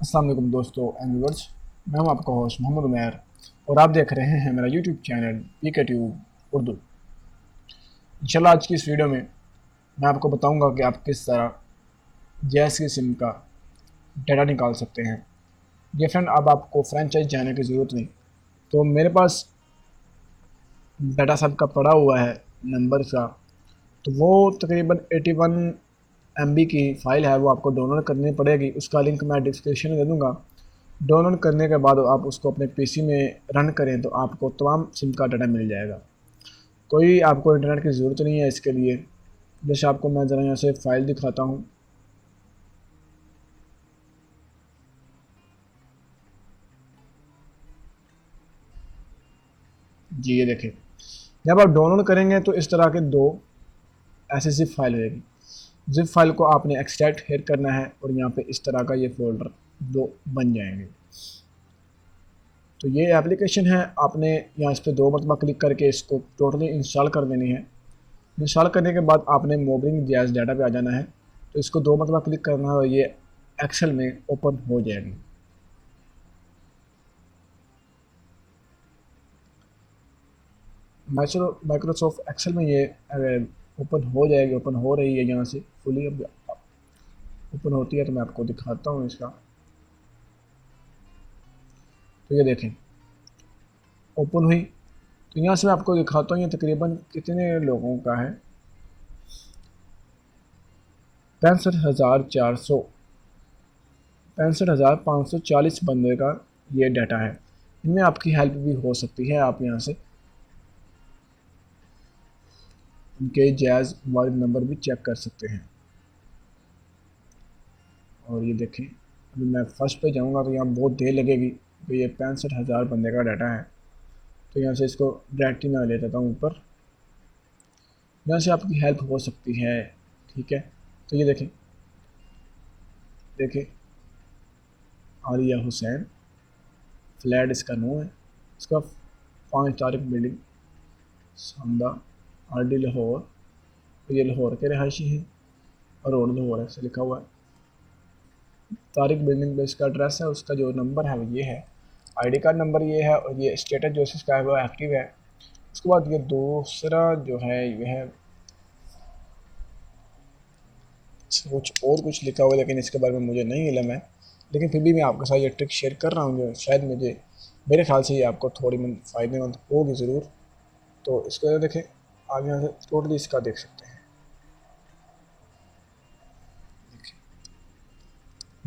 अस्सलाम वालेकुम दोस्तों एंड व्यूअर्स। मैं हूं आपका होस्ट मोहम्मद उमैर और आप देख रहे हैं मेरा YouTube channel PK tube Urdu. इंशाल्लाह आज की इस वीडियो में मैं आपको बताऊंगा कि आप किस तरह जैस की सिम का डाटा निकाल सकते हैं। ये फ्रेंड, अब आपको फ्रेंचाइज जाने की ज़रूरत नहीं। तो मेरे पास डाटा सबका पड़ा हुआ है नंबर का। तो वो तकरीबन 81 MB की फ़ाइल है, वो आपको डाउनलोड करनी पड़ेगी। उसका लिंक मैं डिस्क्रिप्शन में दे दूँगा। डाउनलोड करने के बाद आप उसको अपने पीसी में रन करें तो आपको तमाम सिम का डाटा मिल जाएगा। कोई आपको इंटरनेट की ज़रूरत नहीं है इसके लिए। जैसे आपको मैं ज़रा यहाँ से फ़ाइल दिखाता हूँ। जी ये देखें, जब आप डाउनलोड करेंगे तो इस तरह के दो ऐसे ज़िप फाइल रहेगी। ज़िप फाइल को आपने एक्सट्रैक्ट हेड करना है और यहाँ पे इस तरह का ये फ़ोल्डर दो बन जाएंगे। तो ये एप्लीकेशन है, आपने यहाँ इस पर दो मरतबा क्लिक करके इसको टोटली इंस्टॉल कर देनी है। इंस्टॉल करने के बाद आपने मोबिलिंग जैज़ डाटा पे आ जाना है। तो इसको दो मरतबा क्लिक करना है और ये एक्सेल में ओपन हो जाएगी। माइक्रोसॉफ्ट एक्सेल में ये ओपन हो जाएगी, ओपन हो रही है यहाँ से फुली। अब ओपन होती है तो मैं आपको दिखाता हूँ इसका। तो ये देखें ओपन हुई। तो यहाँ से मैं आपको दिखाता हूँ ये तकरीबन कितने लोगों का है। 65,540 बंदे का ये डाटा है। इनमें आपकी हेल्प भी हो सकती है। आप यहाँ से इनके जैज़ वाले नंबर भी चेक कर सकते हैं। और ये देखें, अभी मैं फर्स्ट पे जाऊँगा तो यहाँ बहुत देर लगेगी। तो ये 65,000 बंदे का डाटा है। तो यहाँ से इसको डायरेक्टली मैं ले लेता हूँ ऊपर। यहाँ से आपकी हेल्प हो सकती है, ठीक है। तो ये देखें, देखें आलिया हुसैन, फ्लैट इसका नाम है। इसका 5 तारीख बिल्डिंग, सांदा, RD लाहौर। तो ये लाहौर के रहायशी हैं और रोड लाहौर ऐसे लिखा हुआ है। तारिक बिल्डिंग पे इसका एड्रेस है। उसका जो नंबर है वो ये है, ID कार्ड नंबर ये है और ये स्टेटस जो इसका है वो एक्टिव है। उसके बाद ये दूसरा जो है ये है कुछ और कुछ लिखा हुआ है, लेकिन इसके बारे में मुझे नहीं इलम है। लेकिन फिर भी मैं आपके साथ ये ट्रिक शेयर कर रहा हूँ जो शायद मेरे ख्याल से ये आपको थोड़ी फ़ायदेमंद होगी ज़रूर। तो इसको देखें, आप यहाँ से टोटली इसका देख सकते हैं।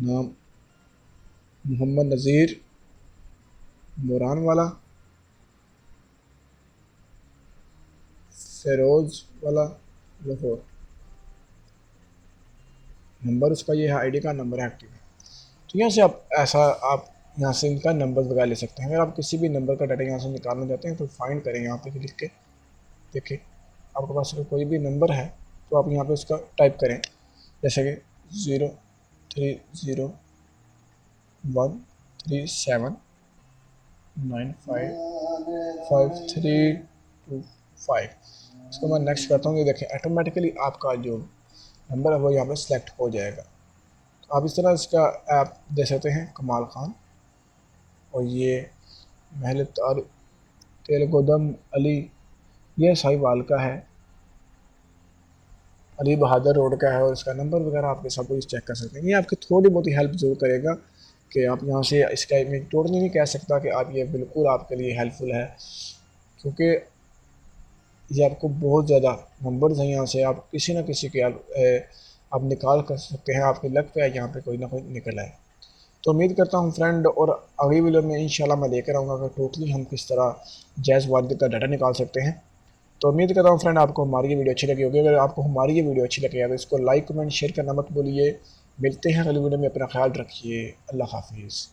नाम मोहम्मद नज़ीर बुरान वाला, फेरोज़ वाला, लाहौर। नंबर उसका ये है, ID का नंबर है एक्टिव है। तो यहाँ से आप यहाँ से इनका नंबर वगैरह ले सकते हैं। अगर आप किसी भी नंबर का डाटा यहाँ से निकालना चाहते हैं तो फाइंड करें यहाँ पे लिख के। देखिए आपके पास अगर कोई भी नंबर है तो आप यहाँ पे उसका टाइप करें, जैसे कि 0301307955325। इसको मैं नेक्स्ट करता हूँ। ये देखें ऑटोमेटिकली आपका जो नंबर है वो यहाँ पे सिलेक्ट हो जाएगा। तो आप इस तरह इसका ऐप दे सकते हैं। कमाल खान, और ये महल तेलगोदम अली, ये साहिवाल का है, अली बहादुर रोड का है। और इसका नंबर वगैरह आपके सब कुछ चेक कर सकते हैं। ये आपकी थोड़ी बहुत ही हेल्प ज़रूर करेगा कि आप यहाँ से इसका मैं टोटली नहीं कह सकता कि आप ये बिल्कुल आपके लिए हेल्पफुल है, क्योंकि ये आपको बहुत ज़्यादा नंबर्स हैं। यहाँ से आप किसी न किसी के आप निकाल कर सकते हैं। आपके लक पे यहाँ पे कोई ना कोई निकल आए। तो उम्मीद करता हूँ फ्रेंड, और अगली वीडियो में इंशाल्लाह मैं लेकर आऊँगा कि टोटली हम किस तरह जैज़ वालिद का डाटा निकाल सकते हैं। तो उम्मीद करता हूँ फ्रेंड आपको हमारी ये वीडियो अच्छी लगी होगी। अगर आपको हमारी ये वीडियो अच्छी लगी है तो इसको लाइक कमेंट शेयर करना मत भूलिए। मिलते हैं अगली वीडियो में, अपना ख्याल रखिए। अल्लाह हाफिज़।